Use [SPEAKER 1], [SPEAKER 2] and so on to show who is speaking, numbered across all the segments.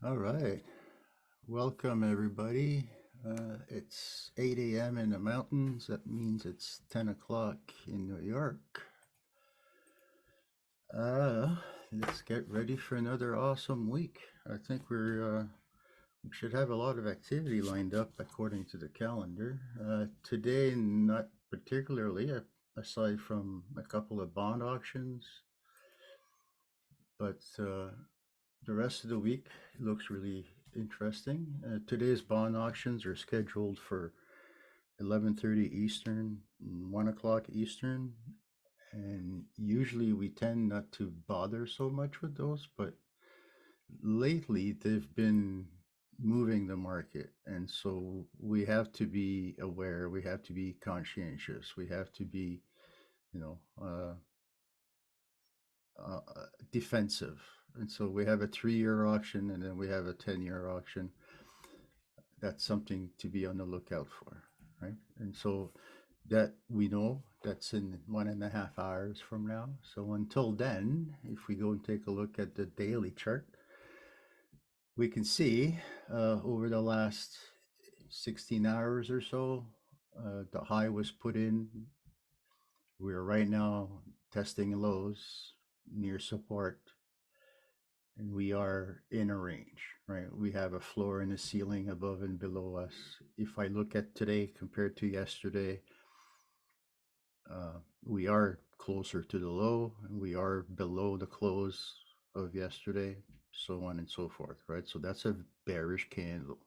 [SPEAKER 1] All right. Welcome, everybody. It's 8 a.m. in the mountains. That means it's 10 o'clock in New York. Uh, let's get ready for another awesome week. I think we should have a lot of activity lined up according to the calendar. Today, not particularly, aside from a couple of bond auctions, but the rest of the week looks really interesting. Today's bond auctions are scheduled for 11:30 Eastern, 1 o'clock Eastern, and usually we tend not to bother so much with those, but lately they've been moving the market, and so we have to be aware, we have to be conscientious, we have to be, you know, defensive. And so we have a 3 year auction and then we have a 10-year auction. That's something to be on the lookout for, right? And so that we know that's in 1.5 hours from now. So until then, if we go and take a look at the daily chart, we can see over the last 16 hours or so, the high was put in. We're right now testing lows near support, and we are in a range, right? We have a floor and a ceiling above and below us. If I look at today compared to yesterday, we are closer to the low and we are below the close of yesterday, so on and so forth, right? So that's a bearish candle.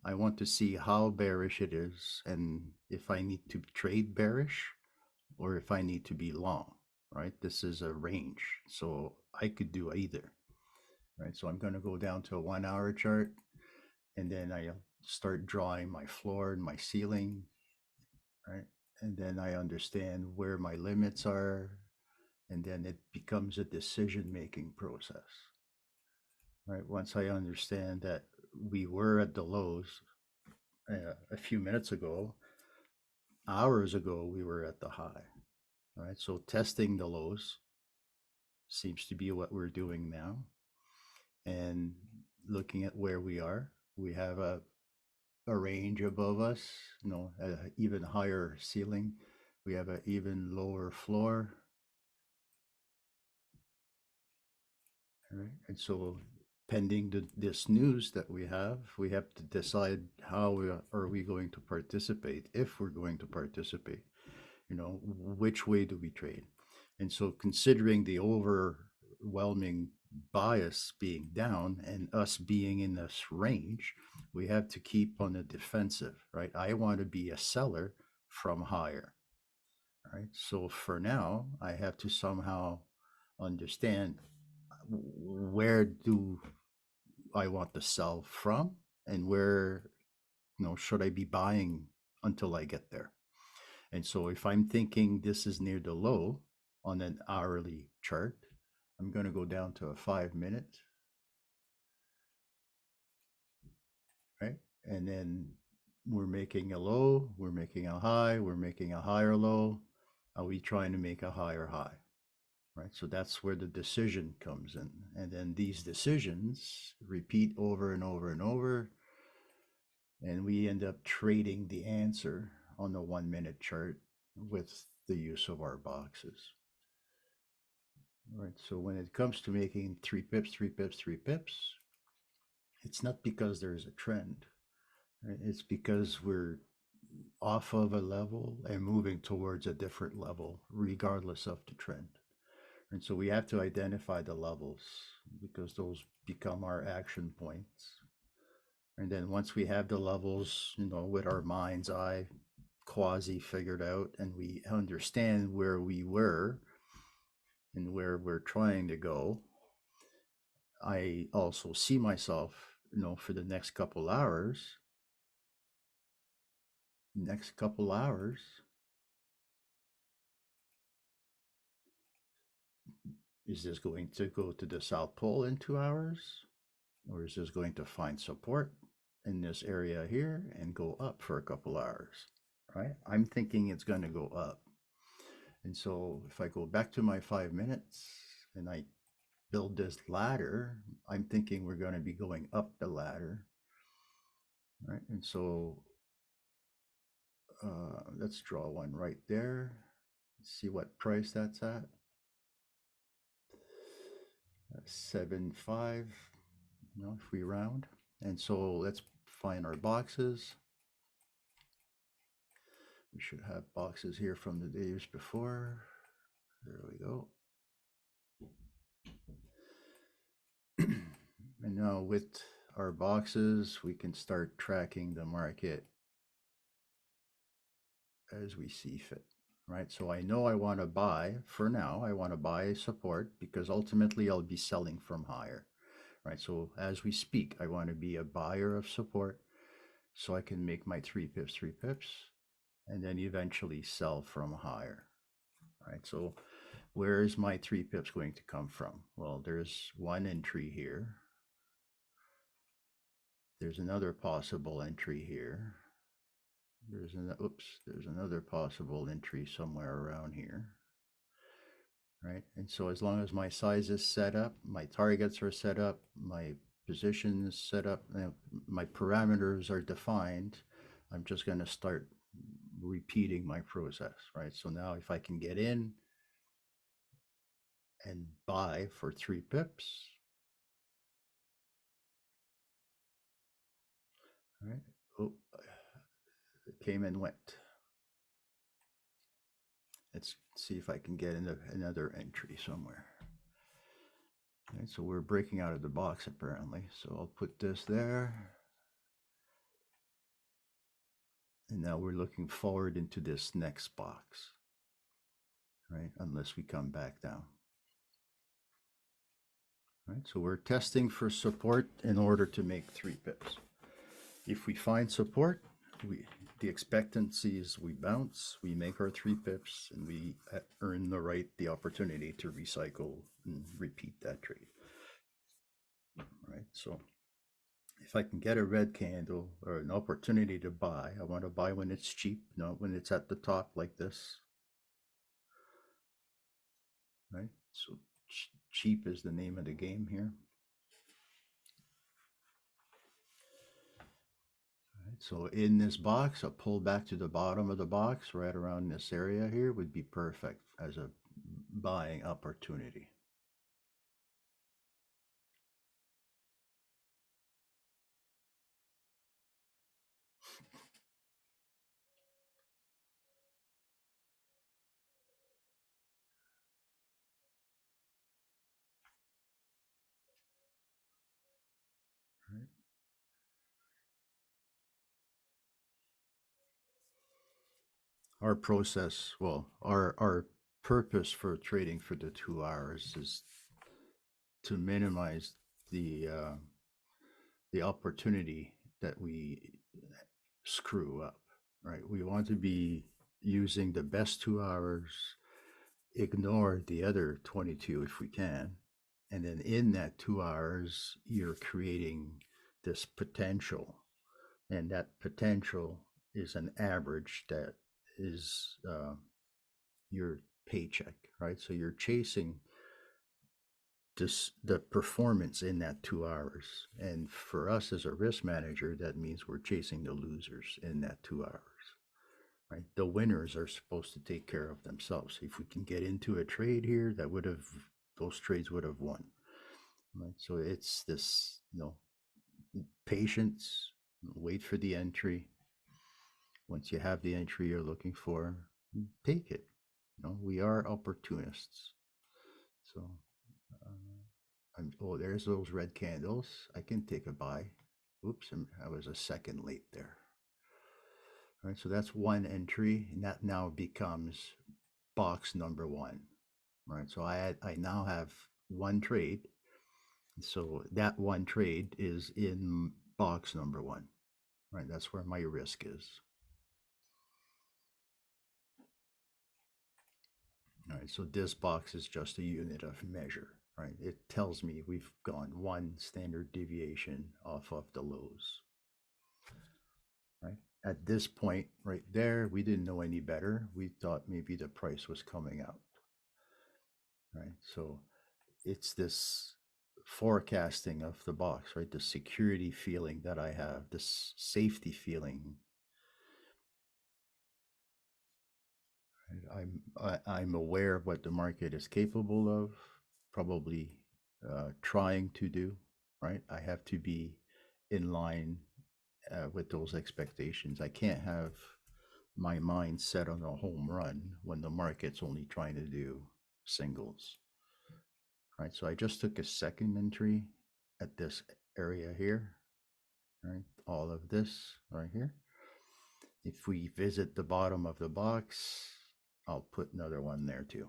[SPEAKER 1] I want to see how bearish it is and if I need to trade bearish or if I need to be long, right? This is a range, so I could do either. Right, so I'm going to go down to a 1 hour chart, and then I start drawing my floor and my ceiling, right? And then I understand where my limits are, and then it becomes a decision-making process, right? Once I understand that we were at the lows a few minutes ago, hours ago, we were at the high, right? So testing the lows seems to be what we're doing now. And looking at where we have a range above us, an even higher ceiling. We have an even lower floor. Right? And so, pending this news that we have to decide how are we going to participate, if we're going to participate. Which way do we trade? And so, considering the overwhelming bias being down and us being in this range, we have to keep on the defensive, right? I want to be a seller from higher, right? So for now, I have to somehow understand where do I want to sell from and where, should I be buying until I get there? And so if I'm thinking this is near the low on an hourly chart, I'm going to go down to a 5 minute, right? And then we're making a low, we're making a high, we're making a higher low. Are we trying to make a higher high? Right? So that's where the decision comes in. And then these decisions repeat over and over and over. And we end up trading the answer on the 1 minute chart with the use of our boxes. Right. So when it comes to making 3 pips, 3 pips, 3 pips, it's not because there's a trend. Right? It's because we're off of a level and moving towards a different level, regardless of the trend. And so we have to identify the levels because those become our action points. And then once we have the levels, with our mind's eye quasi figured out and we understand where we were and where we're trying to go, I also see myself, for the next couple hours, is this going to go to the South Pole in 2 hours? Or is this going to find support in this area here and go up for a couple hours, right? I'm thinking it's going to go up. And so if I go back to my 5 minutes and I build this ladder, I'm thinking we're going to be going up the ladder, right? And so let's draw one right there. Let's see what price that's at. 7.5, you know, if we round. And so let's find our boxes. We should have boxes here from the days before. There we go. And now with our boxes, we can start tracking the market as we see fit, right? So I know I want to buy, for now, I want to buy support because ultimately I'll be selling from higher, right? So as we speak, I want to be a buyer of support so I can make my 3 pips, and then eventually sell from higher, right? So where is my 3 pips going to come from? Well, there's one entry here. There's another possible entry here. There's another possible entry somewhere around here, right? And so as long as my size is set up, my targets are set up, my position is set up, my parameters are defined, I'm just going to start repeating my process, right? So now if I can get in and buy for 3 pips, right? Oh, it came and went. Let's see if I can get another entry somewhere. Okay, so we're breaking out of the box apparently. So I'll put this there. And now we're looking forward into this next box, right? Unless we come back down. Right, so we're testing for support in order to make 3 pips. If we find support, the expectancy is we bounce, we make our 3 pips, and we earn the opportunity to recycle and repeat that trade. Right, so if I can get a red candle or an opportunity to buy, I want to buy when it's cheap, not when it's at the top like this. Right, so cheap is the name of the game here. Right, so in this box, a pull back to the bottom of the box right around this area here would be perfect as a buying opportunity. Right. Our process, well, our purpose for trading for the 2 hours is to minimize the opportunity that we screw up, right? We want to be using the best 2 hours, ignore the other 22 if we can. And then in that 2 hours, you're creating this potential. And that potential is an average that is your paycheck, right? So you're chasing the performance in that 2 hours. And for us as a risk manager, that means we're chasing the losers in that 2 hours. Right? The winners are supposed to take care of themselves. If we can get into a trade here, those trades would have won. Right? So it's this, patience, wait for the entry. Once you have the entry you're looking for, take it. We are opportunists. So, oh, there's those red candles. I can take a buy. Oops, I was a second late there. All right, so that's one entry, and that now becomes box number one. Right, so I now have one trade. So that one trade is in box number one. Right, that's where my risk is. All right, so this box is just a unit of measure, right? It tells me we've gone one standard deviation off of the lows, right? At this point right there, we didn't know any better. We thought maybe the price was coming out, right? So it's this forecasting of the box, right? The security feeling that I have, this safety feeling. I'm aware of what the market is capable of, probably trying to do, right? I have to be in line with those expectations. I can't have my mind set on a home run when the market's only trying to do singles, right? So I just took a second entry at this area here, right? All of this right here. If we visit the bottom of the box, I'll put another one there too.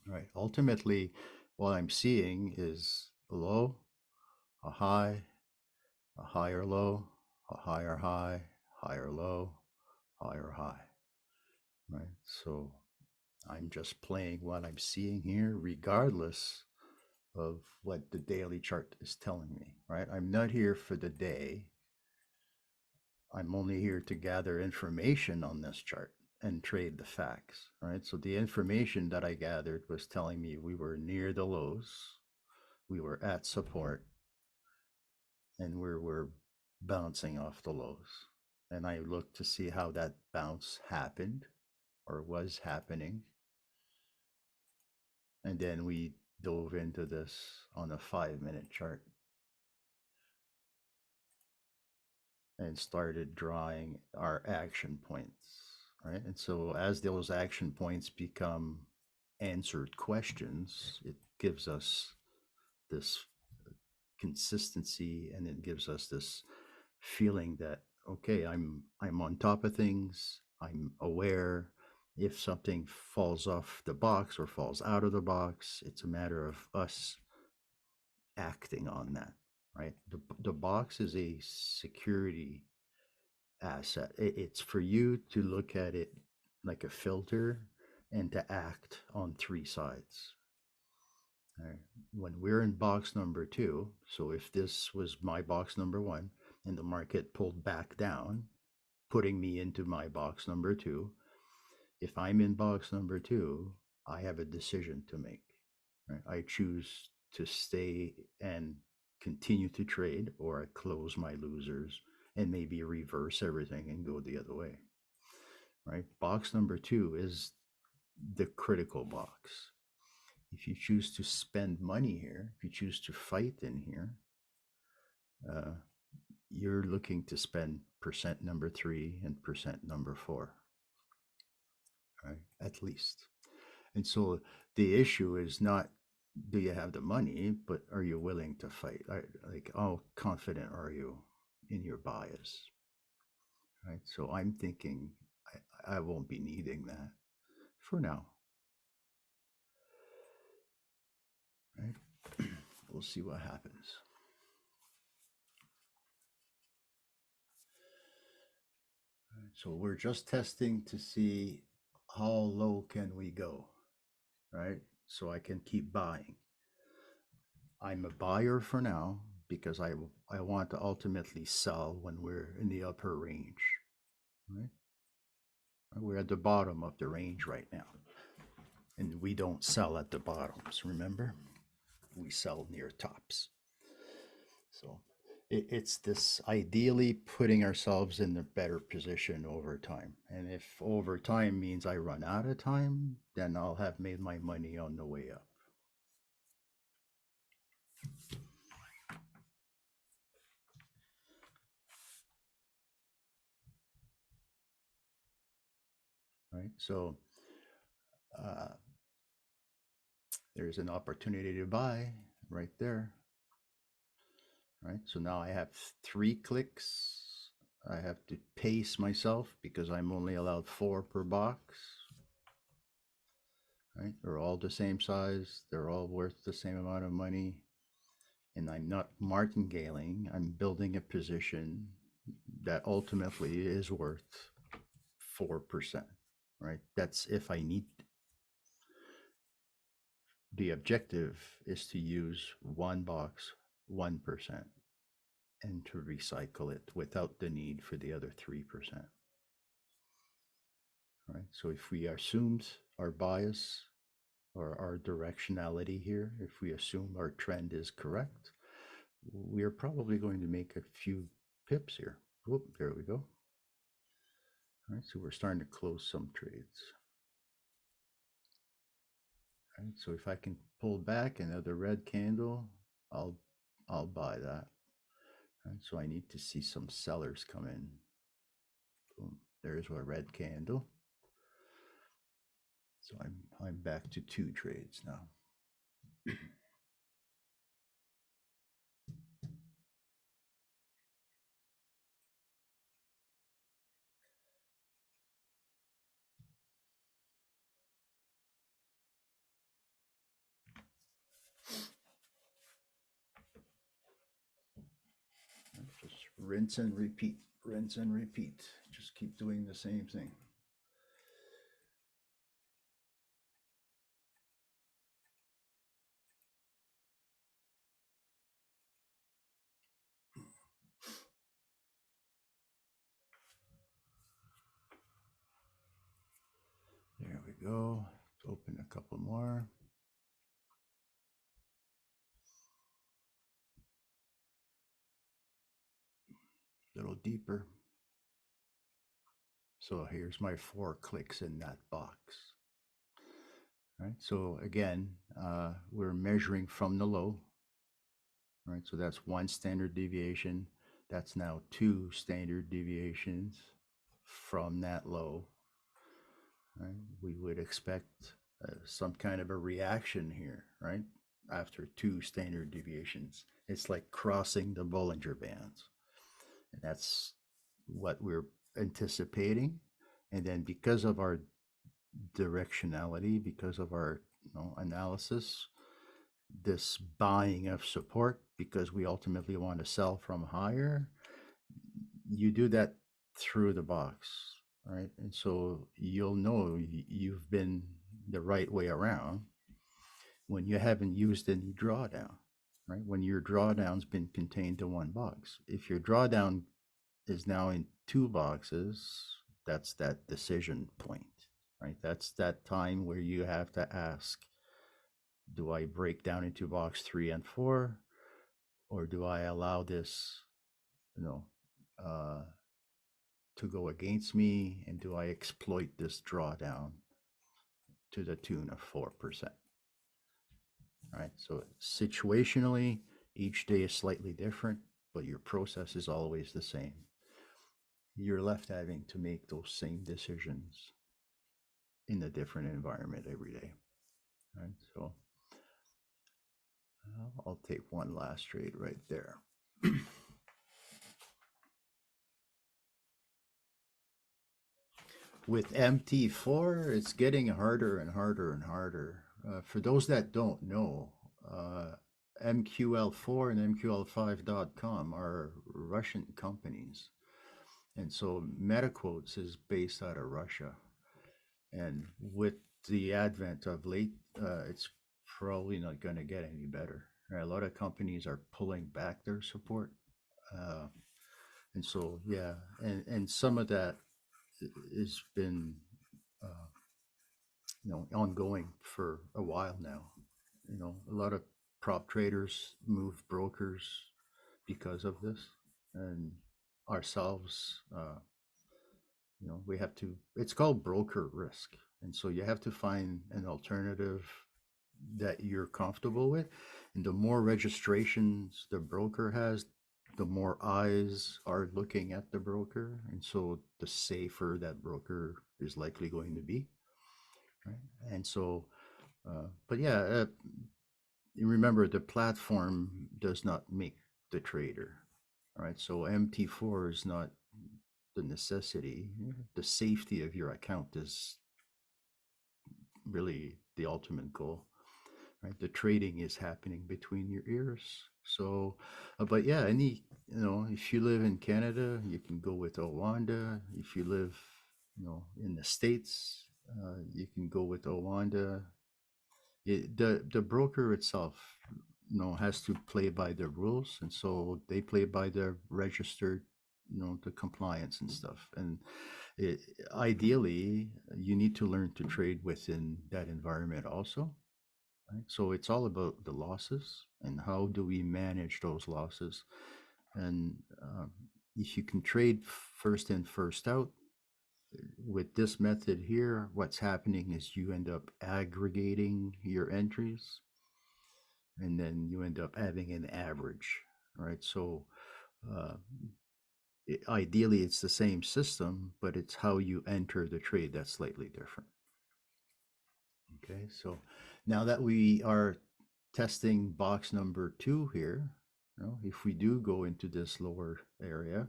[SPEAKER 1] Right. Ultimately, what I'm seeing is a low, a high, a higher low, a higher high, higher low, higher high. Right. So I'm just playing what I'm seeing here, regardless of what the daily chart is telling me. Right. I'm not here for the day. I'm only here to gather information on this chart and trade the facts, right? So the information that I gathered was telling me we were near the lows, we were at support, and we were bouncing off the lows. And I looked to see how that bounce happened or was happening. And then we dove into this on a 5 minute chart and started drawing our action points, right? And so as those action points become answered questions, it gives us this consistency, and it gives us this feeling that okay, I'm on top of things. I'm aware if something falls off the box or falls out of the box, it's a matter of us acting on that, right? The box is a security asset. It's for you to look at it like a filter and to act on three sides. Right. When we're in box number two, so if this was my box number one and the market pulled back down, putting me into my box number two, if I'm in box number two, I have a decision to make. Right? I choose to stay and continue to trade, or I close my losers and maybe reverse everything and go the other way. Right? Box number two is the critical box. If you choose to spend money here, if you choose to fight in here, uh, you're looking to spend percent number three and percent number four, right? At least. And so the issue is not do you have the money, but are you willing to fight? Like, how confident are you in your bias, right? So I'm thinking I won't be needing that for now, right? We'll see what happens. So we're just testing to see how low can we go, right? So I can keep buying. I'm a buyer for now because I want to ultimately sell when we're in the upper range, right? We're at the bottom of the range right now. And we don't sell at the bottoms, remember? We sell near tops. So it's this ideally putting ourselves in a better position over time. And if over time means I run out of time, then I'll have made my money on the way up. Right. So uh, there's an opportunity to buy right there. Right. So now I have 3 clicks. I have to pace myself because I'm only allowed 4 per box. Right. They're all the same size. They're all worth the same amount of money. And I'm not martingaling. I'm building a position that ultimately is worth 4%. Right. That's if I need. The objective is to use one box 1% and to recycle it without the need for the other 3%. Right. So if we assumed our bias or our directionality here, if we assume our trend is correct, we are probably going to make a few pips here. Whoop, there we go. All right, so we're starting to close some trades. All right, so if I can pull back another red candle, I'll I'll buy that. All right, so I need to see some sellers come in. Boom, there's our red candle. So I'm back to 2 trades now. Just rinse and repeat, rinse and repeat. Just keep doing the same thing. There we go. Let's open a couple more. A little deeper. So here's my 4 clicks in that box. Right. So again, we're measuring from the low. Right. So that's 1 standard deviation. That's now 2 standard deviations from that low. Right. We would expect some kind of a reaction here, right? After 2 standard deviations, it's like crossing the Bollinger Bands, and that's what we're anticipating. And then because of our directionality, because of our analysis, this buying of support, because we ultimately want to sell from higher, you do that through the box, right? And so you'll know you've been the right way around when you haven't used any drawdown, right? When your drawdown's been contained to 1 box. If your drawdown is now in 2 boxes, that's that decision point, right? That's that time where you have to ask, do I break down into box 3 and 4, or do I allow this, you know, to go against me, and do I exploit this drawdown to the tune of 4%? All right. So situationally, each day is slightly different, but your process is always the same. You're left having to make those same decisions in a different environment every day. All right. So I'll take one last trade right there. With MT4, it's getting harder and harder and harder. For those that don't know, MQL4 and MQL5.com are Russian companies. And so MetaQuotes is based out of Russia. And with the advent of late, it's probably not going to get any better. A lot of companies are pulling back their support. Uh, and so, yeah, and some of that has been, uh, ongoing for a while now. A lot of prop traders move brokers because of this, and ourselves, we have to. It's called broker risk, and so you have to find an alternative that you're comfortable with. And the more registrations the broker has, the more eyes are looking at the broker, and so the safer that broker is likely going to be. Right? And so, but yeah, you remember the platform does not make the trader. All right. So MT4 is not the necessity. The safety of your account is really the ultimate goal. Right. The trading is happening between your ears. So, but yeah, if you live in Canada, you can go with Owanda. If you live, in the States, you can go with Owanda. The broker itself, has to play by the rules, and so they play by the registered, the compliance and stuff. And ideally, you need to learn to trade within that environment also. right? So it's all about the losses and how do we manage those losses. And if you can trade first in, first out, with this method here, what's happening is you end up aggregating your entries and then you end up having an average, right? So uh, ideally, it's the same system, but it's how you enter the trade that's slightly different. Okay, so now that we are testing box number 2 here, if we do go into this lower area,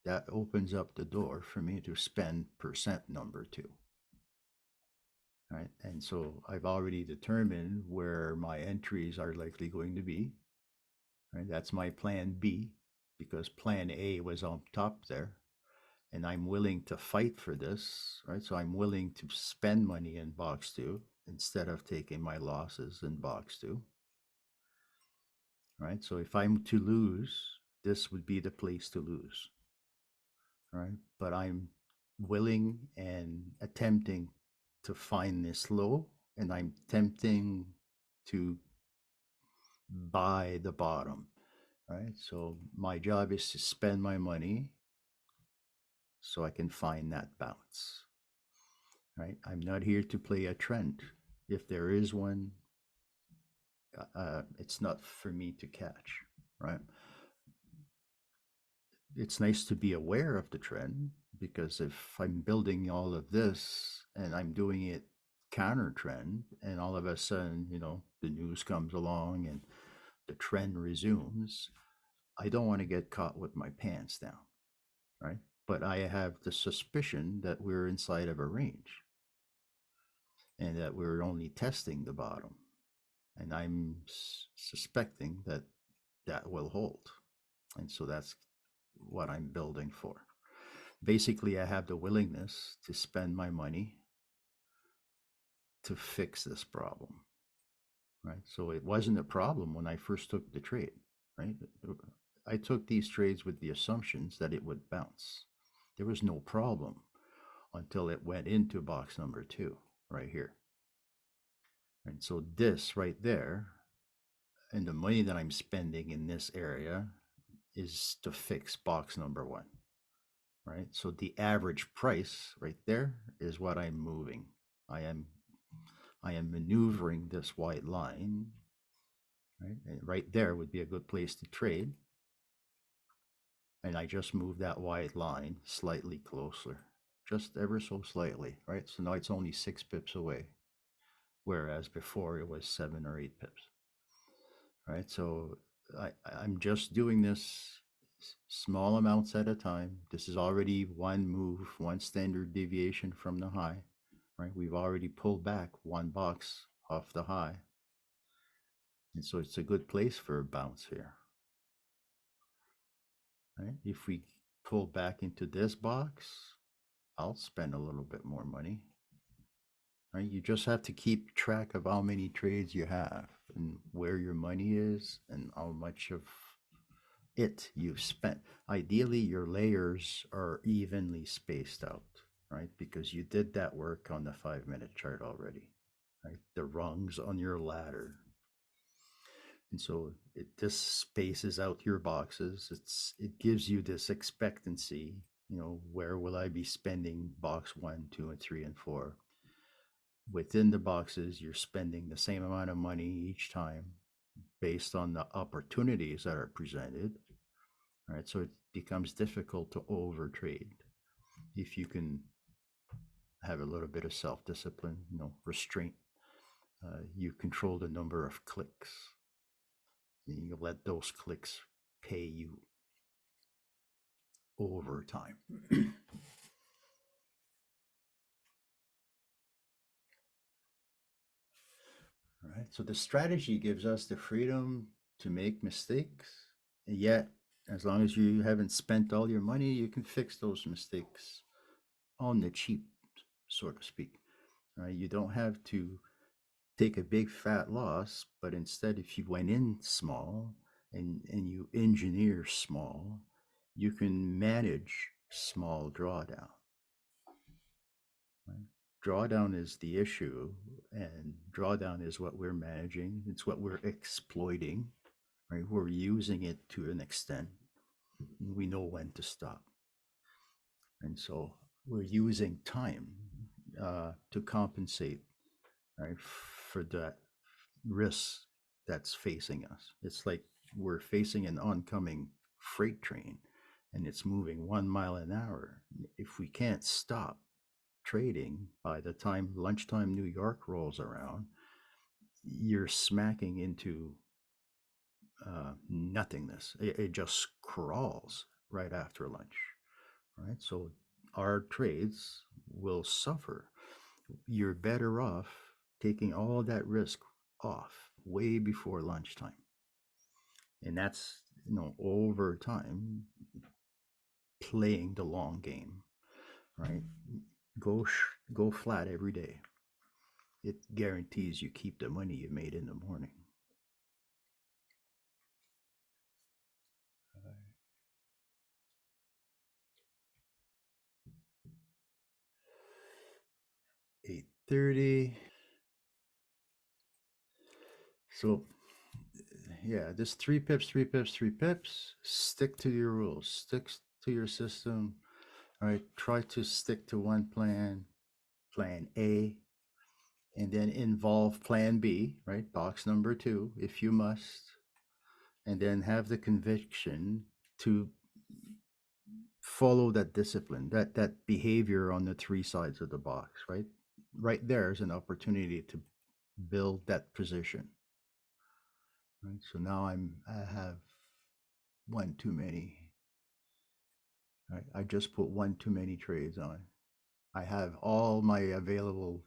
[SPEAKER 1] that opens up the door for me to spend percent number 2. Right, and so I've already determined where my entries are likely going to be. Right, that's my plan B, because plan A was on top there, and I'm willing to fight for this. Right, so I'm willing to spend money in box 2 instead of taking my losses in box 2. Right, so if I'm to lose, this would be the place to lose. Right, but I'm willing and attempting to find this low, and I'm attempting to buy the bottom. Right, so my job is to spend my money so I can find that bounce. Right, I'm not here to play a trend. If there is one, it's not for me to catch. Right, it's nice to be aware of the trend, because if I'm building all of this and I'm doing it counter trend, and all of a sudden, the news comes along and the trend resumes, I don't want to get caught with my pants down, right? But I have the suspicion that we're inside of a range and that we're only testing the bottom. And I'm suspecting that that will hold. And so that's what I'm building for. Basically, I have the willingness to spend my money to fix this problem, right? So it wasn't a problem when I first took the trade, right? I took these trades with the assumptions that it would bounce. There was no problem until it went into box number 2 right here. And so this right there, and the money that I'm spending in this area, is to fix box number 1, right? So the average price right there is what I'm moving. I am maneuvering this white line, right? And right there would be a good place to trade. And I just moved that white line slightly closer, just ever so slightly, right? So now it's only 6 pips away, whereas before it was 7 or 8 pips, right? So I'm just doing this small amounts at a time. This is already one move, one standard deviation from the high, right? We've already pulled back one box off the high. And so it's a good place for a bounce here, right? If we pull back into this box, I'll spend a little bit more money, right? You just have to keep track of how many trades you have and where your money is and how much of it you've spent. Ideally, your layers are evenly spaced out, right? Because you did that work on the 5-minute chart already, right? The rungs on your ladder. And so this spaces out your boxes. It gives you this expectancy, where will I be spending box 1, 2, and 3, and 4? Within the boxes, you're spending the same amount of money each time based on the opportunities that are presented. Right, so it becomes difficult to overtrade if you can have a little bit of self-discipline, restraint. You control the number of clicks. You let those clicks pay you over time. Right, so the strategy gives us the freedom to make mistakes, and yet, as long as you haven't spent all your money, you can fix those mistakes on the cheap, so to speak. Right, you don't have to take a big fat loss, but instead, if you went in small and you engineer small, you can manage small drawdown. Right? Drawdown is the issue, and drawdown is what we're managing. It's what we're exploiting, right? We're using it to an extent. We know when to stop. And so we're using time to compensate, right, for that risk that's facing us. It's like we're facing an oncoming freight train and it's moving 1 mile an hour. If we can't stop trading by the time lunchtime New York rolls around, you're smacking into nothingness. It just crawls right after lunch, right? So our trades will suffer. You're better off taking all that risk off way before lunchtime. And that's, over time, playing the long game, right? Go flat every day. It guarantees you keep the money you made in the morning. 8:30. So yeah, just 3 pips, 3 pips, 3 pips. Stick to your rules. Stick to your system. All right. Try to stick to one plan A, and then involve plan B, right? Box number two, if you must, and then have the conviction to follow that discipline, that behavior on the three sides of the box, right? Right there is an opportunity to build that position. Right. So now I have one too many. Right? I just put one too many trades on. I have all my available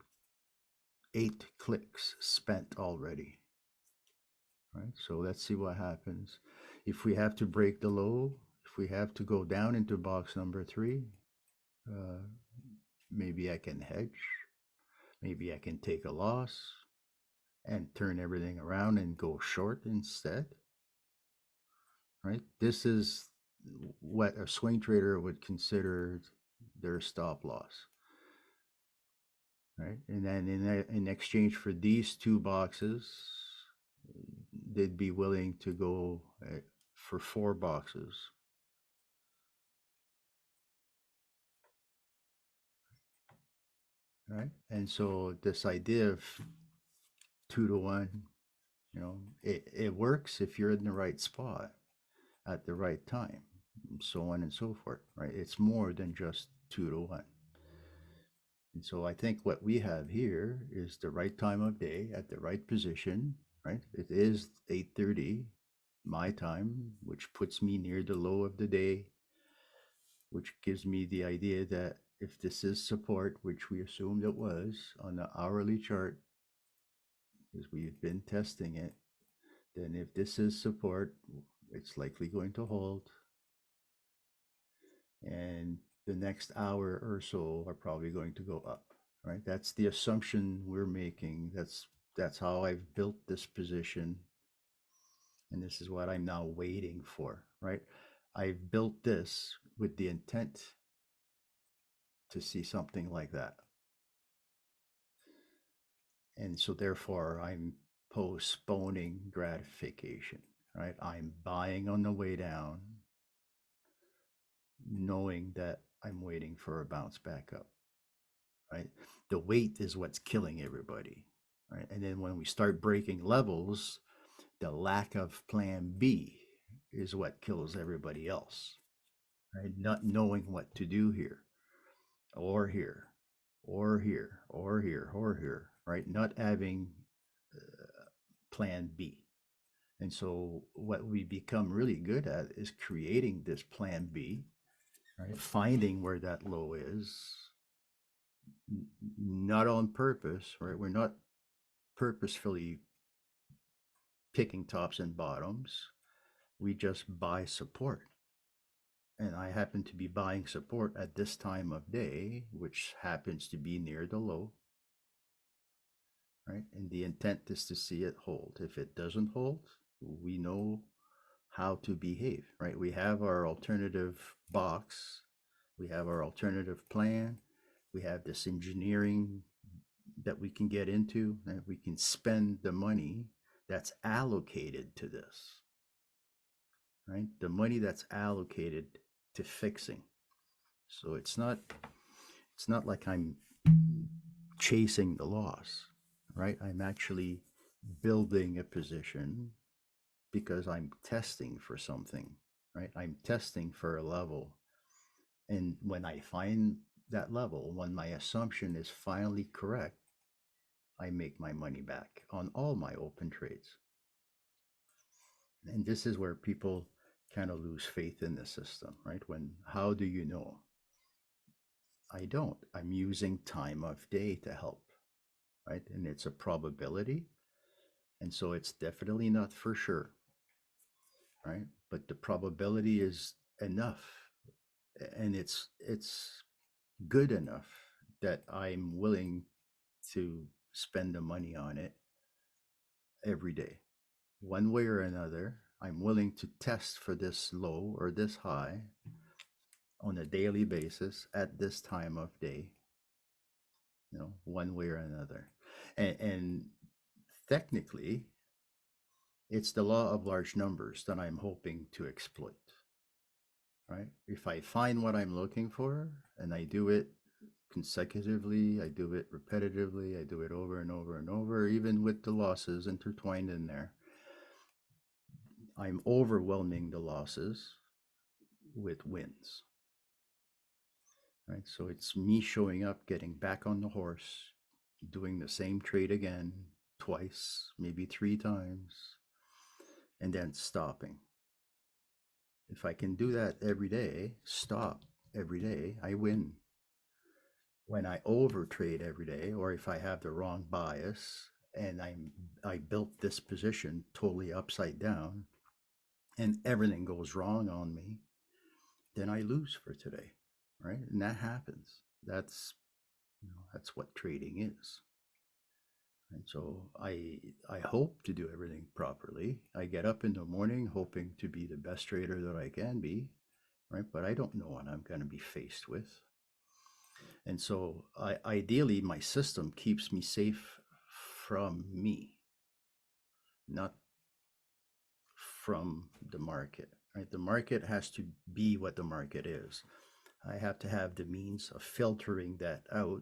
[SPEAKER 1] 8 clicks spent already. Right. So let's see what happens. If we have to break the low, if we have to go down into box number three, uh, maybe I can hedge. Maybe I can take a loss and turn everything around and go short instead. Right. This is what a swing trader would consider their stop loss. Right. And then in exchange for these two boxes, they'd be willing to go for 4 boxes. Right. And so this idea of 2 to 1, it works if you're in the right spot at the right time, and so on and so forth. Right. It's more than just 2 to 1. And so I think what we have here is the right time of day at the right position, right? It is 8:30 my time, which puts me near the low of the day, which gives me the idea that if this is support, which we assumed it was on the hourly chart, because we've been testing it, then if this is support, it's likely going to hold. And the next hour or so are probably going to go up, right? That's the assumption we're making. That's how I've built this position. And this is what I'm now waiting for, right? I've built this with the intent to see something like that. And so therefore I'm postponing gratification, right? I'm buying on the way down, knowing that I'm waiting for a bounce back up, right? The wait is what's killing everybody, right? And then when we start breaking levels, the lack of plan B is what kills everybody else, right? Not knowing what to do here, or here, or here, or here, or here, right? Not having plan B. And so what we become really good at is creating this plan B, right? Finding where that low is, not on purpose, right? We're not purposefully picking tops and bottoms. We just buy support. And I happen to be buying support at this time of day, which happens to be near the low, right? And the intent is to see it hold. If it doesn't hold, we know how to behave, right? We have our alternative box, we have our alternative plan, We have this engineering that we can get into, that we can spend the money that's allocated to this, right? The money that's allocated to fixing. So it's not like I'm chasing the loss, right? I'm actually building a position because I'm testing for something, right? I'm testing for a level. And when I find that level, when my assumption is finally correct, I make my money back on all my open trades. And this is where people kind of lose faith in the system, right? When, how do you know? I don't. I'm using time of day to help, right? And it's a probability. And so it's definitely not for sure, right? But the probability is enough, and it's good enough that I'm willing to spend the money on it every day. One way or another, I'm willing to test for this low or this high on a daily basis at this time of day, one way or another. And technically, it's the law of large numbers that I'm hoping to exploit, right? If I find what I'm looking for and I do it consecutively, I do it repetitively, I do it over and over and over, even with the losses intertwined in there, I'm overwhelming the losses with wins, right? So it's me showing up, getting back on the horse, doing the same trade again, twice, maybe three times, and then stopping. If I can do that every day, stop every day, I win. When I overtrade every day, or if I have the wrong bias and I built this position totally upside down and everything goes wrong on me, then I lose for today, right? And that happens. That's what trading is. And so I hope to do everything properly. I get up in the morning hoping to be the best trader that I can be, right? But I don't know what I'm going to be faced with. And so ideally, my system keeps me safe from me, not from the market, right? The market has to be what the market is. I have to have the means of filtering that out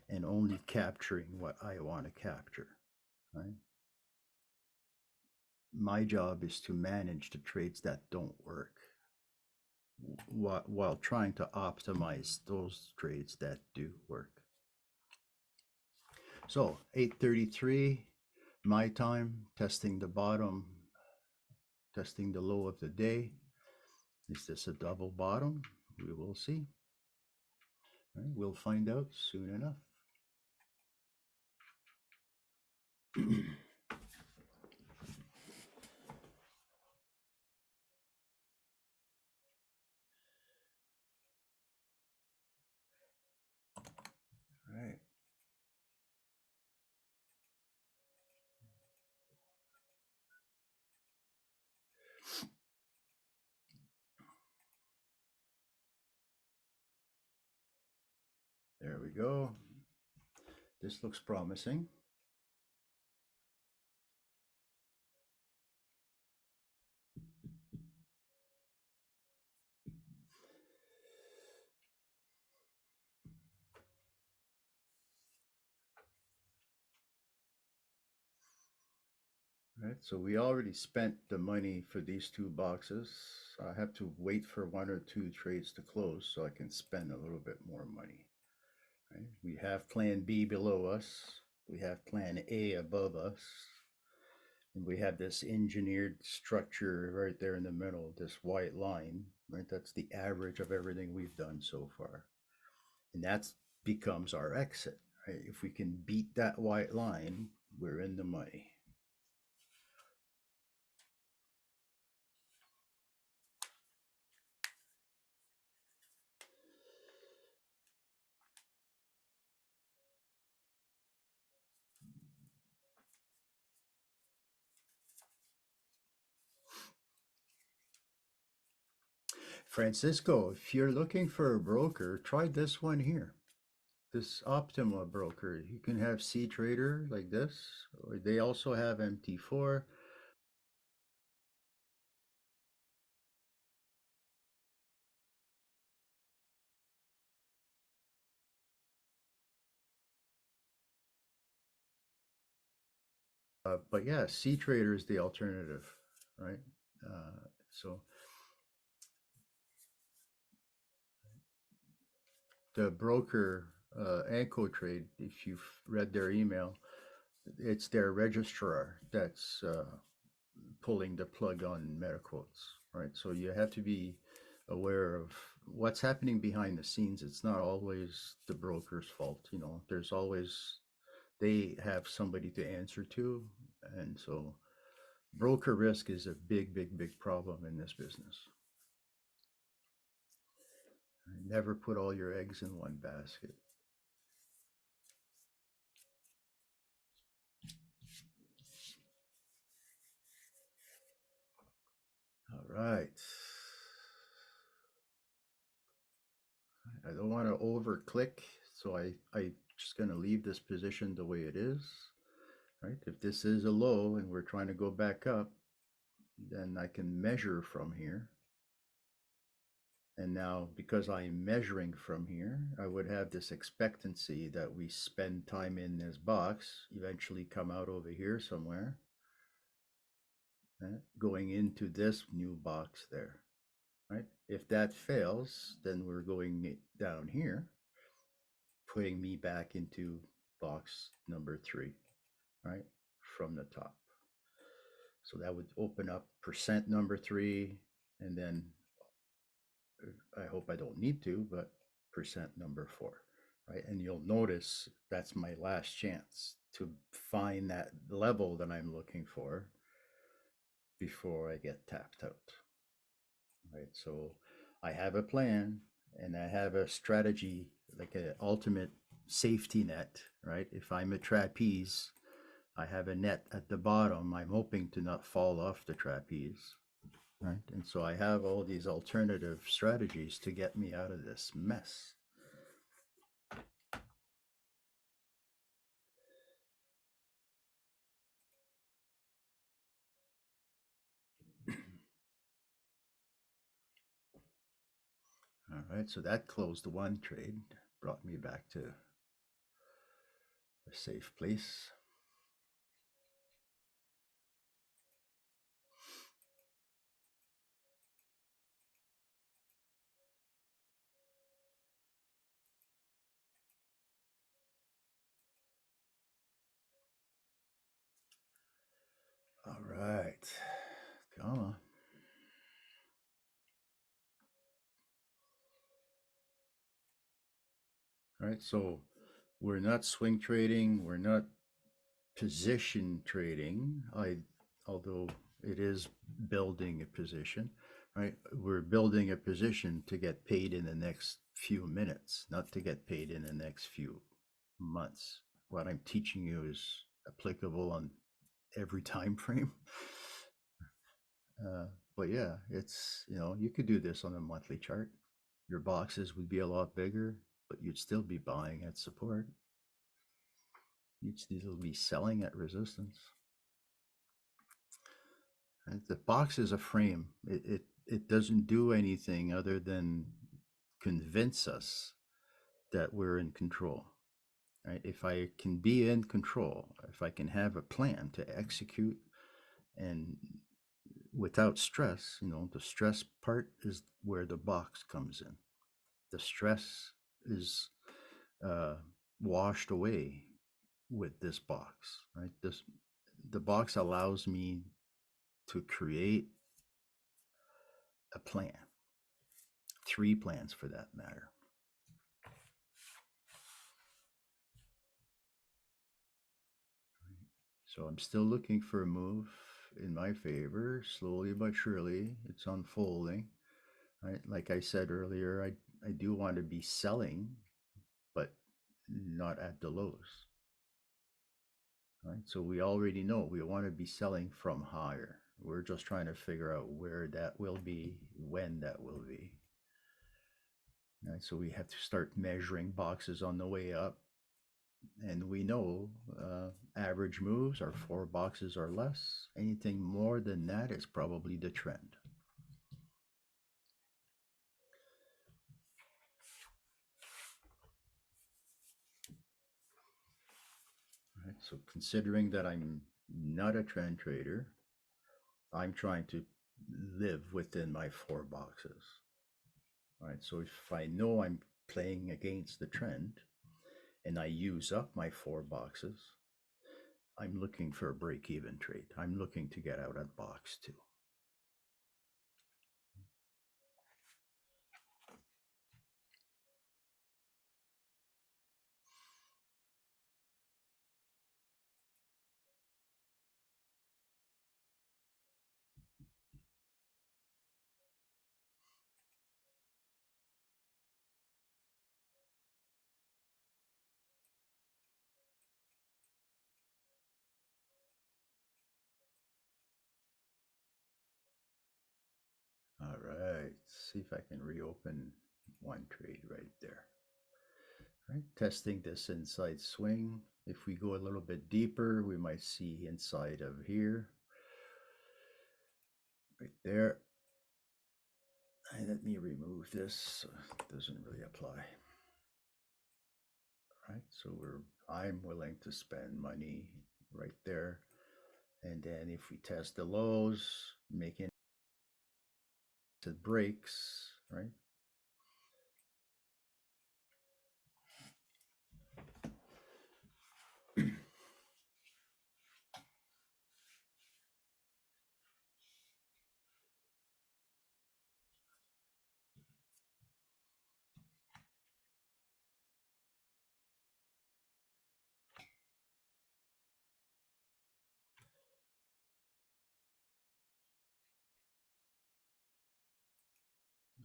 [SPEAKER 1] and only capturing what I want to capture, right? My job is to manage the trades that don't work while trying to optimize those trades that do work. So 8:33 my time, testing the bottom, testing the low of the day. Is this a double bottom? We will see. Right, we'll find out soon enough. Right. There we go. This looks promising. Right, so we already spent the money for these two boxes. I have to wait for one or two trades to close so I can spend a little bit more money. Right? We have plan B below us. We have plan A above us. And we have this engineered structure right there in the middle, this white line, right? That's the average of everything we've done so far. And that becomes our exit, right? If we can beat that white line, we're in the money. Francisco, if you're looking for a broker, try this one here. this Optima broker, you can have C Trader like this, or they also have MT4. But yeah, C Trader is the alternative, right? So the broker, Anco Trade, if you've read their email, it's their registrar that's pulling the plug on MetaQuotes, right? So you have to be aware of what's happening behind the scenes. It's not always the broker's fault, you know. There's always they have somebody to answer to, and so broker risk is a big, big, big problem in this business. Never put all your eggs in one basket. All right. I don't want to over click, so I just going to leave this position the way it is, right? If this is a low and we're trying to go back up, then I can measure from here. And now, because I'm measuring from here, I would have this expectancy that we spend time in this box, eventually come out over here somewhere, right? Going into this new box there, right? If that fails, then we're going down here, putting me back into box number 3, right? From the top. So that would open up percent number 3, and then I hope I don't need to, but percent number 4, right? And you'll notice that's my last chance to find that level that I'm looking for before I get tapped out, right? So I have a plan and I have a strategy, like an ultimate safety net, right? If I'm a trapeze, I have a net at the bottom. I'm hoping to not fall off the trapeze, right? And so I have all these alternative strategies to get me out of this mess. All right, so that closed one trade, brought me back to a safe place. All right, come on. All right, so we're not swing trading, we're not position trading. Although it is building a position, right? We're building a position to get paid in the next few minutes, not to get paid in the next few months. What I'm teaching you is applicable on every time frame. Uh, but yeah, it's, you know, you could do this on a monthly chart. Your boxes would be a lot bigger, but you'd still be buying at support. You'd still be selling at resistance. Right? The box is a frame. It doesn't do anything other than convince us that we're in control. Right? If I can be in control, if I can have a plan to execute and without stress, you know, the stress part is where the box comes in. The stress is uh, washed away with this box, right? The box allows me to create a plan, 3 plans for that matter. So I'm still looking for a move in my favor, slowly but surely. It's unfolding, right? Like I said earlier, I do want to be selling, but not at the lows, right? So we already know we want to be selling from higher. We're just trying to figure out where that will be, when that will be. Right? So we have to start measuring boxes on the way up. And we know average moves are 4 boxes or less. Anything more than that is probably the trend. Right? So considering that I'm not a trend trader, I'm trying to live within my 4 boxes. Right? So if I know I'm playing against the trend and I use up my 4 boxes, I'm looking for a break even trade. I'm looking to get out at box 2. All right, see if I can reopen one trade right there. Right, testing this inside swing. If we go a little bit deeper, we might see inside of here, right there. And let me remove this so it doesn't really apply. Right, so I'm willing to spend money right there. And then if we test the lows, making it breaks, right?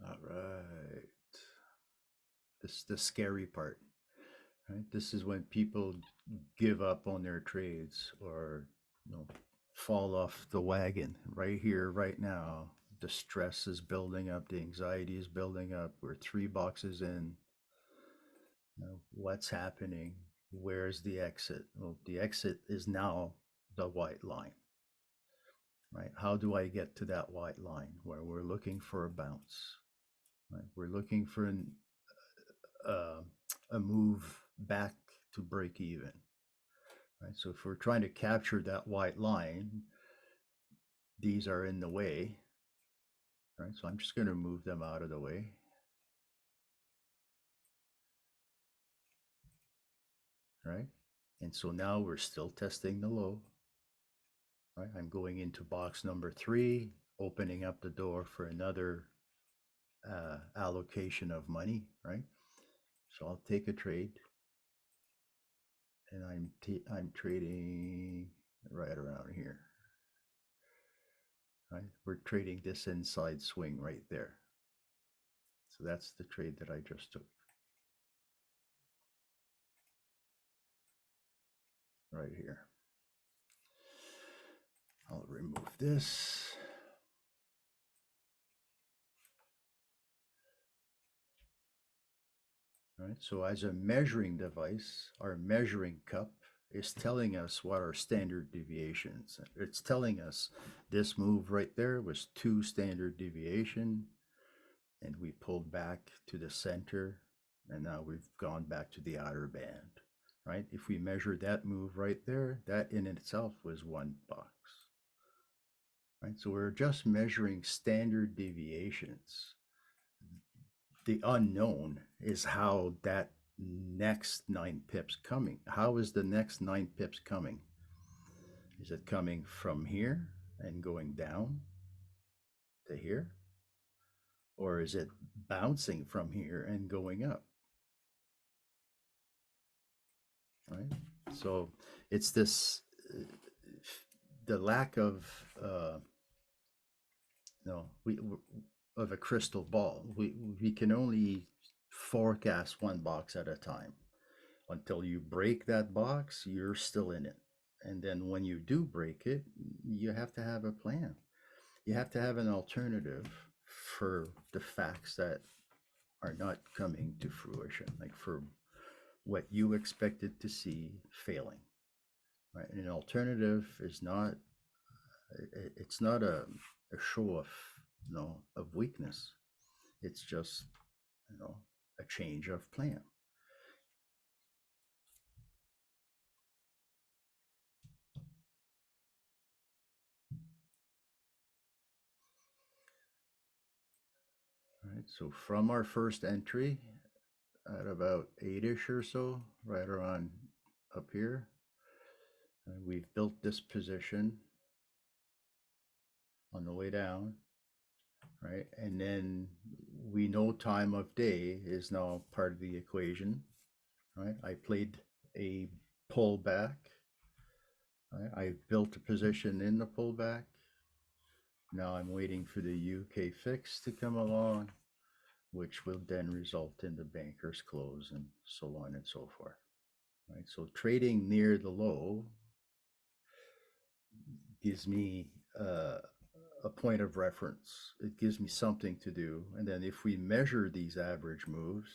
[SPEAKER 1] All right. This is the scary part, right? This is when people give up on their trades or, fall off the wagon right here, right now. The stress is building up, the anxiety is building up. We're 3 boxes in. What's happening? Where's the exit? Well, the exit is now the white line, right? How do I get to that white line where we're looking for a bounce? Right? We're looking for uh, a move back to break even. Right? So if we're trying to capture that white line, these are in the way. Right? So I'm just going to move them out of the way. Right? And so now we're still testing the low. Right? I'm going into box number 3, opening up the door for another allocation of money. Right? So I'll take a trade, and I'm trading right around here. Right? We're trading this inside swing right there. So that's the trade that I just took. Right here. I'll remove this. Right. So as a measuring device, our measuring cup is telling us what our standard deviations. It's telling us this move right there was 2 standard deviation, and we pulled back to the center, and now we've gone back to the outer band. Right. If we measure that move right there, that in itself was 1 box. Right. So we're just measuring standard deviations. The unknown is how that next 9 pips coming. How is the next 9 pips coming? Is it coming from here and going down to here? Or is it bouncing from here and going up? Right? So it's this the lack of we of a crystal ball. We can only forecast 1 box at a time. Until you break that box, you're still in it. And then when you do break it, you have to have a plan. You have to have an alternative for the facts that are not coming to fruition, like for what you expected to see failing, right? And an alternative is not, it's not a show of, of weakness. It's just, you know, a change of plan. Right. So from our first entry at about 8-ish or so, right around up here, we've built this position on the way down, right? And then we know time of day is now part of the equation, right? I played a pullback, right? I built a position in the pullback. Now I'm waiting for the UK fix to come along, which will then result in the banker's close and so on and so forth. Right? So trading near the low gives me a point of reference. It gives me something to do. And then if we measure these average moves,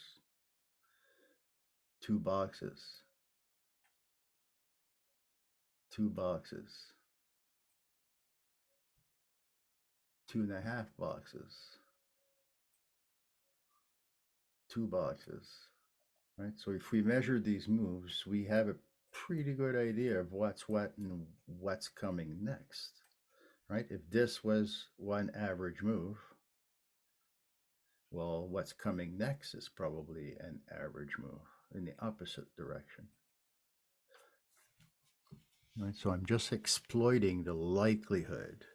[SPEAKER 1] 2 boxes, 2 boxes, 2.5 boxes, 2 boxes, right? So if we measure these moves, we have a pretty good idea of what's what and what's coming next, right? If this was one average move, well, what's coming next is probably an average move in the opposite direction. Right, so I'm just exploiting the likelihood.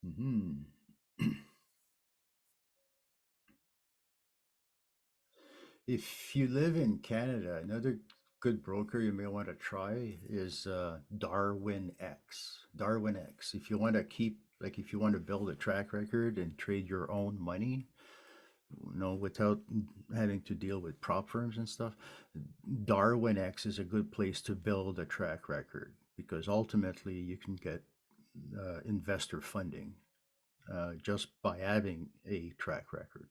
[SPEAKER 1] Mhm. If you live in Canada, another good broker you may want to try is Darwin X. Darwin X. If you want to keep, like, if you want to build a track record and trade your own money, without having to deal with prop firms and stuff, Darwin X is a good place to build a track record because ultimately you can get investor funding just by having a track record,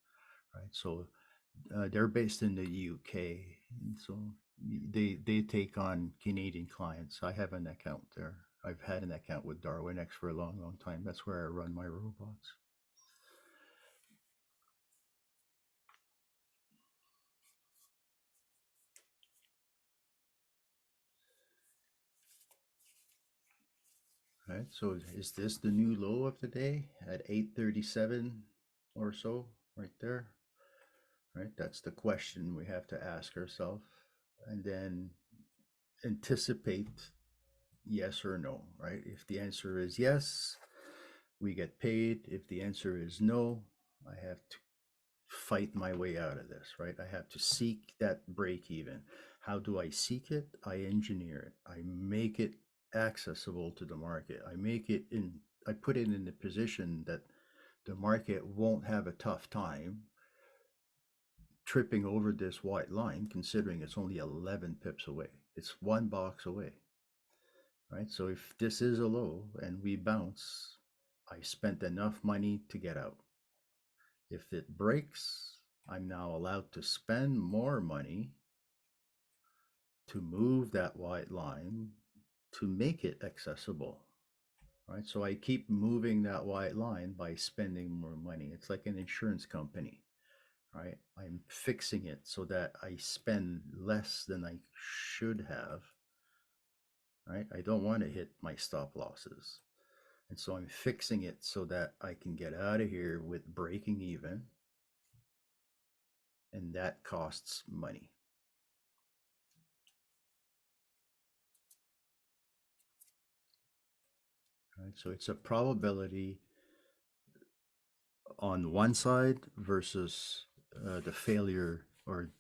[SPEAKER 1] right? So they're based in the UK, so they take on Canadian clients. I have an account there. I've had an account with Darwin X for a long, long time. That's where I run my robots. Right. So is this the new low of the day at 8:37 or so, right there? Right. That's the question we have to ask ourselves, and then anticipate yes or no. Right. If the answer is yes, we get paid. If the answer is no, I have to fight my way out of this, right? I have to seek that break even. How do I seek it? I engineer it. I make it accessible to the market. I put it in the position that the market won't have a tough time tripping over this white line, considering it's only 11 pips away. It's 1 box away, right? So if this is a low and we bounce, I spent enough money to get out. If it breaks, I'm now allowed to spend more money to move that white line to make it accessible, right? So I keep moving that white line by spending more money. It's like an insurance company, right? I'm fixing it so that I spend less than I should have, right? I don't want to hit my stop losses. And so I'm fixing it so that I can get out of here with breaking even, and that costs money. Right? So it's a probability on one side versus the failure or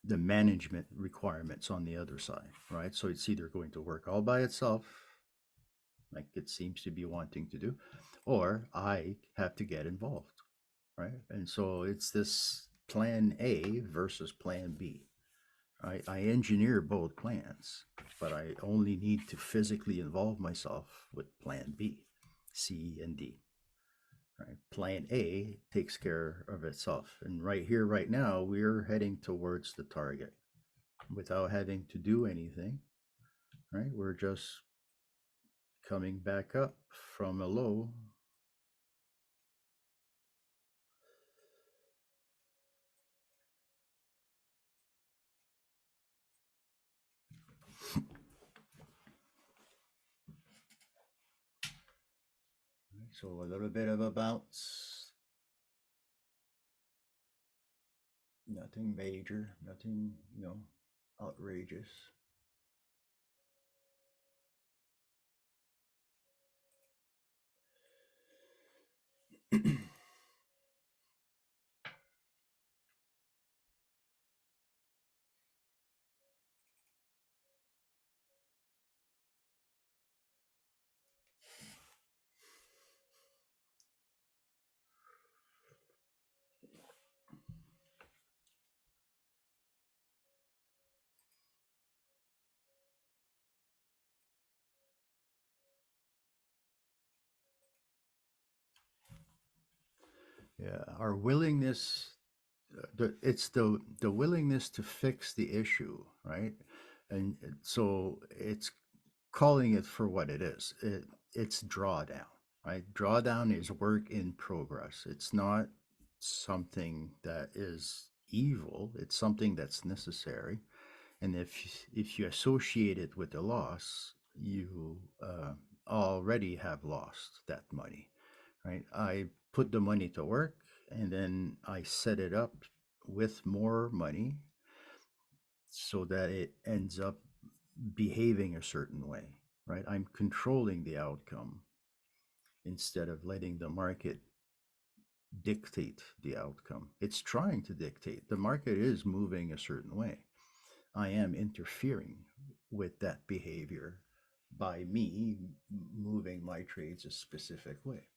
[SPEAKER 1] the management requirements on the other side, right? So it's either going to work all by itself, like it seems to be wanting to do, or I have to get involved, right? And so it's this plan A versus plan B. I engineer both plans, but I only need to physically involve myself with plan B, C, and D. Right? Plan A takes care of itself. And right here, right now, we're heading towards the target without having to do anything, right? We're just coming back up from a low. So a little bit of a bounce, nothing major, nothing, outrageous. Yeah, our willingness, it's the willingness to fix the issue, right? And so it's calling it for what it is. It's drawdown, right? Drawdown is work in progress. It's not something that is evil. It's something that's necessary. And if you associate it with a loss, you already have lost that money, right? I put the money to work, and then I set it up with more money so that it ends up behaving a certain way, right? I'm controlling the outcome instead of letting the market dictate the outcome. It's trying to dictate. The market is moving a certain way. I am interfering with that behavior by me moving my trades a specific way,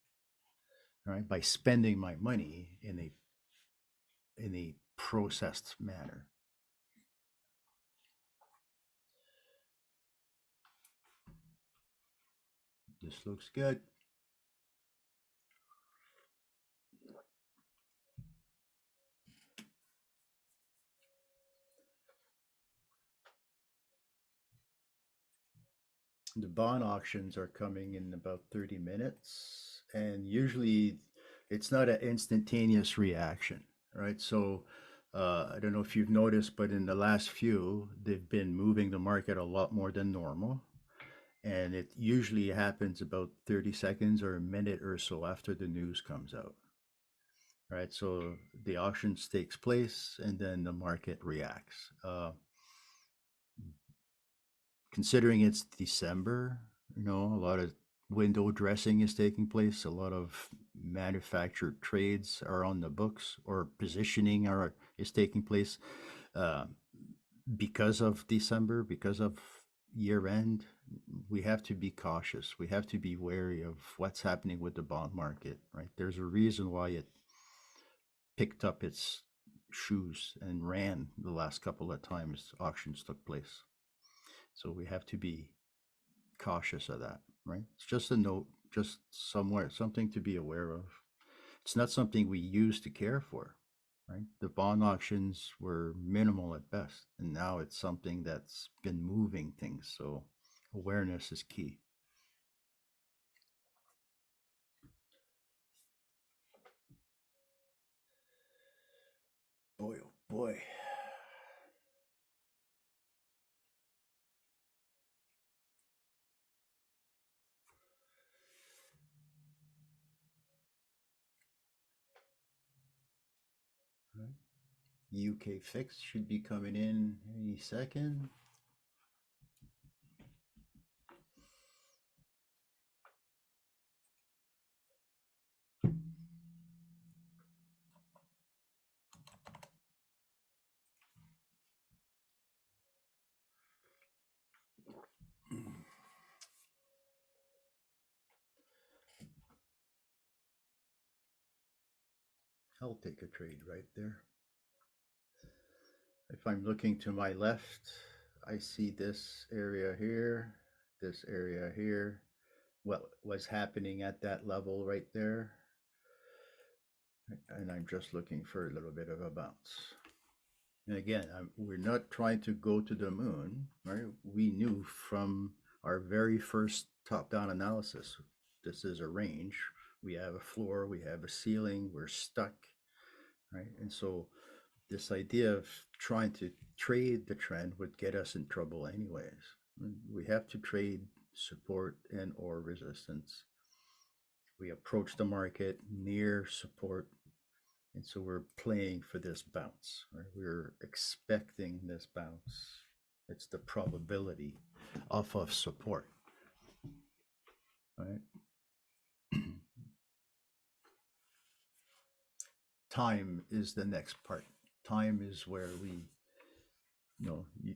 [SPEAKER 1] right? By spending my money in a processed manner. This looks good. The bond auctions are coming in about 30 minutes, and usually it's not an instantaneous reaction, right? So I don't know if you've noticed, but in the last few, they've been moving the market a lot more than normal. And it usually happens about 30 seconds or a minute or so after the news comes out, right? So the auctions takes place and then the market reacts. Considering it's December, a lot of window dressing is taking place. A lot of manufactured trades are on the books, or positioning is taking place uh, because of December, because of year end. We have to be cautious. We have to be wary of what's happening with the bond market. Right? There's a reason why it picked up its shoes and ran the last couple of times auctions took place. So we have to be cautious of that, right? It's just a note, just somewhere, something to be aware of. It's not something we used to care for, right? The bond auctions were minimal at best, and now it's something that's been moving things. So awareness is key. Boy, oh boy. Right. UK fix should be coming in any second. I'll take a trade right there. If I'm looking to my left, I see this area here, this area here, what was happening at that level right there. And I'm just looking for a little bit of a bounce. And again, we're not trying to go to the moon, right? We knew from our very first top-down analysis, this is a range. We have a floor, we have a ceiling, we're stuck, right? And so this idea of trying to trade the trend would get us in trouble anyways. We have to trade support and or resistance. We approach the market near support, and so we're playing for this bounce, right? We're expecting this bounce. It's the probability off of support, right? Time is the next part. Time is where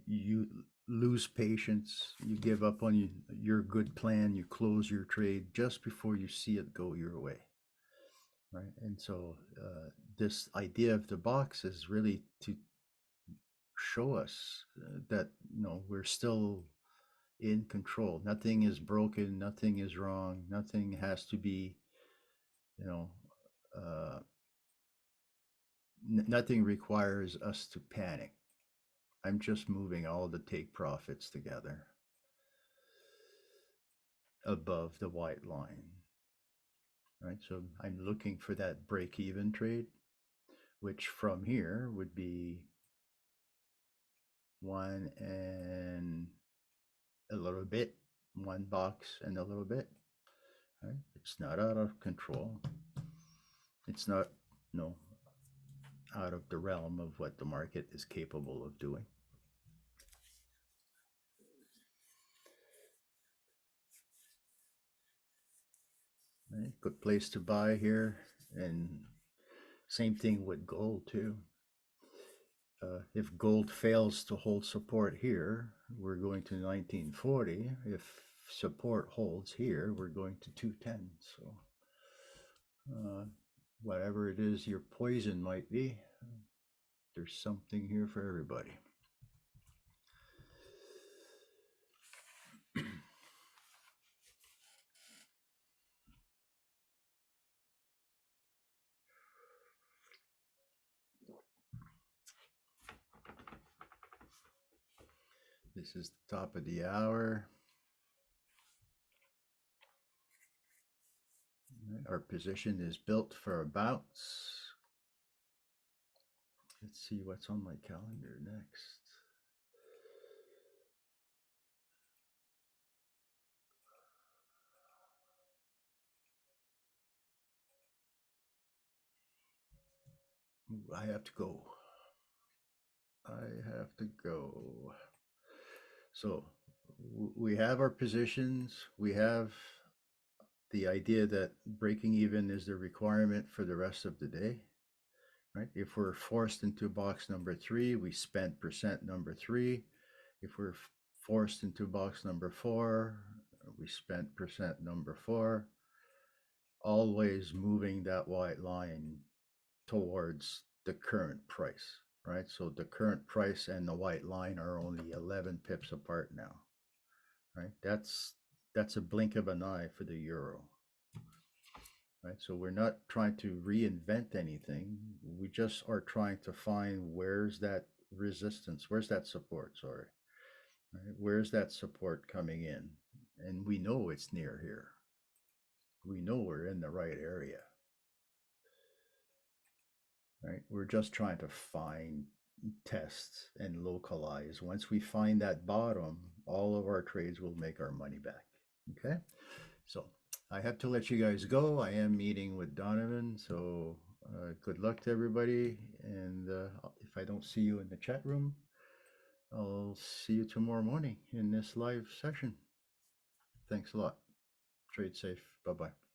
[SPEAKER 1] you lose patience, you give up on your good plan, you close your trade just before you see it go your way, right? And so this idea of the box is really to show us that we're still in control. Nothing is broken, nothing is wrong, nothing has to be, you know, uh, nothing requires us to panic. I'm just moving all the take profits together above the white line, right? So I'm looking for that break even trade, which from here would be one and a little bit, one box and a little bit, right? It's not out of control. It's not, no, out of the realm of what the market is capable of doing. Right? Good place to buy here. And same thing with gold too. If gold fails to hold support here, we're going to 1940. If support holds here, we're going to 210. So whatever it is your poison might be, there's something here for everybody. This is the top of the hour. Our position is built for a bounce. Let's see what's on my calendar next. I have to go. I have to go. So we have our positions. We have the idea that breaking even is the requirement for the rest of the day, right? If we're forced into box number 3, we spent percent number 3. If we're forced into box number 4, we spent percent number 4. Always moving that white line towards the current price, right? So the current price and the white line are only 11 pips apart now, right? That's a blink of an eye for the euro, right? So we're not trying to reinvent anything. We just are trying to find where's that resistance, where's that support, sorry, right? Where's that support coming in? And we know it's near here. We know we're in the right area, right? We're just trying to find, test, and localize. Once we find that bottom, all of our trades will make our money back. Okay, so I have to let you guys go. I am meeting with Donovan, so good luck to everybody. And if I don't see you in the chat room, I'll see you tomorrow morning in this live session. Thanks a lot. Trade safe. Bye bye.